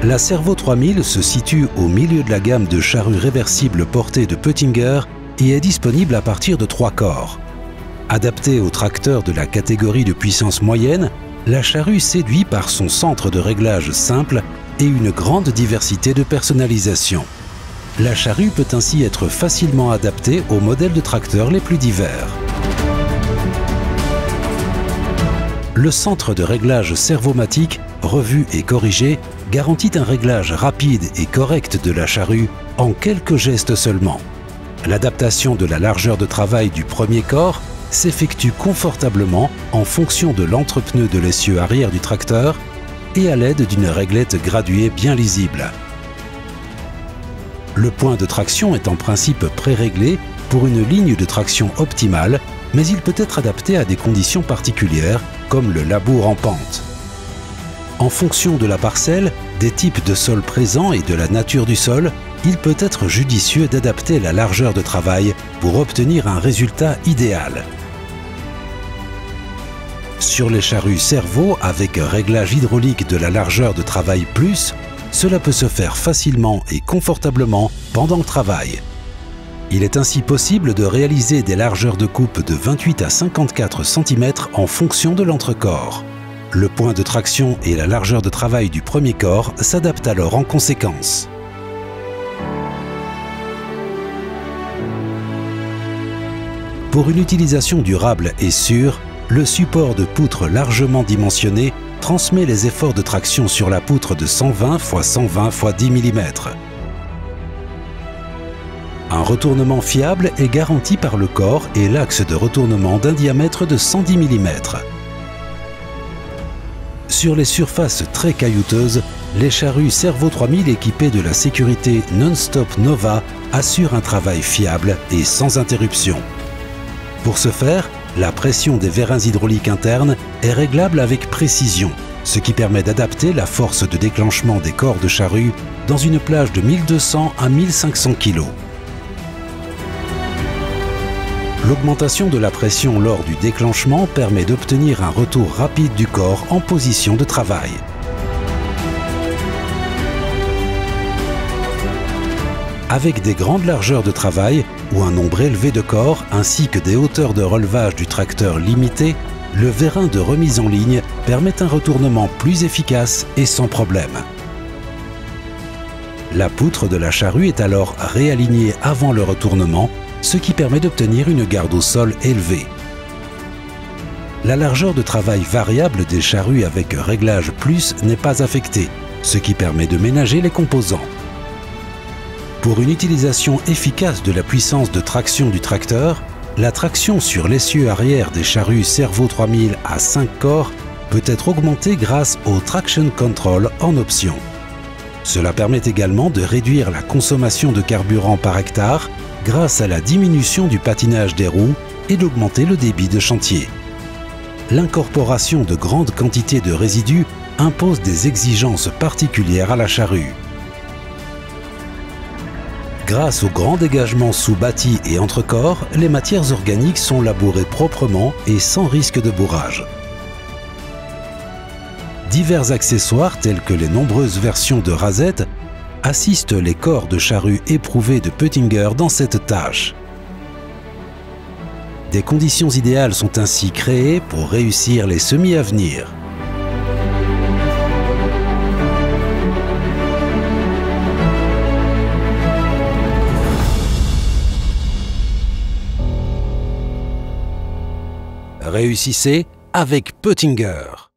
La Servo 3000 se situe au milieu de la gamme de charrues réversibles portées de Peutinger et est disponible à partir de 3 corps. Adaptée aux tracteurs de la catégorie de puissance moyenne, la charrue séduit par son centre de réglage simple et une grande diversité de personnalisation. La charrue peut ainsi être facilement adaptée aux modèles de tracteurs les plus divers. Le centre de réglage Servomatic, revu et corrigé, garantit un réglage rapide et correct de la charrue en quelques gestes seulement. L'adaptation de la largeur de travail du premier corps s'effectue confortablement en fonction de l'entrepneu de l'essieu arrière du tracteur et à l'aide d'une réglette graduée bien lisible. Le point de traction est en principe pré-réglé pour une ligne de traction optimale, mais il peut être adapté à des conditions particulières, comme le labour en pente. En fonction de la parcelle, des types de sol présents et de la nature du sol, il peut être judicieux d'adapter la largeur de travail pour obtenir un résultat idéal. Sur les charrues Servo avec réglage hydraulique de la largeur de travail plus, cela peut se faire facilement et confortablement pendant le travail. Il est ainsi possible de réaliser des largeurs de coupe de 28 à 54 cm en fonction de l'entrecorps. Le point de traction et la largeur de travail du premier corps s'adaptent alors en conséquence. Pour une utilisation durable et sûre, le support de poutre largement dimensionné transmet les efforts de traction sur la poutre de 120 x 120 x 10 mm. Un retournement fiable est garanti par le corps et l'axe de retournement d'un diamètre de 110 mm. Sur les surfaces très caillouteuses, les charrues Servo 3000 équipées de la sécurité Non-Stop Nova assurent un travail fiable et sans interruption. Pour ce faire, la pression des vérins hydrauliques internes est réglable avec précision, ce qui permet d'adapter la force de déclenchement des corps de charrue dans une plage de 1200 à 1500 kg. L'augmentation de la pression lors du déclenchement permet d'obtenir un retour rapide du corps en position de travail. Avec des grandes largeurs de travail ou un nombre élevé de corps ainsi que des hauteurs de relevage du tracteur limitées, le vérin de remise en ligne permet un retournement plus efficace et sans problème. La poutre de la charrue est alors réalignée avant le retournement, ce qui permet d'obtenir une garde au sol élevée. La largeur de travail variable des charrues avec réglage plus n'est pas affectée, ce qui permet de ménager les composants. Pour une utilisation efficace de la puissance de traction du tracteur, la traction sur l'essieu arrière des charrues Servo 3000 à 5 corps peut être augmentée grâce au Traction Control en option. Cela permet également de réduire la consommation de carburant par hectare grâce à la diminution du patinage des roues et d'augmenter le débit de chantier. L'incorporation de grandes quantités de résidus impose des exigences particulières à la charrue. Grâce au grand dégagement sous bâti et entrecorps, les matières organiques sont labourées proprement et sans risque de bourrage. Divers accessoires tels que les nombreuses versions de rasettes assistent les corps de charrue éprouvés de Peutinger dans cette tâche. Des conditions idéales sont ainsi créées pour réussir les semis à venir. Réussissez avec Peutinger.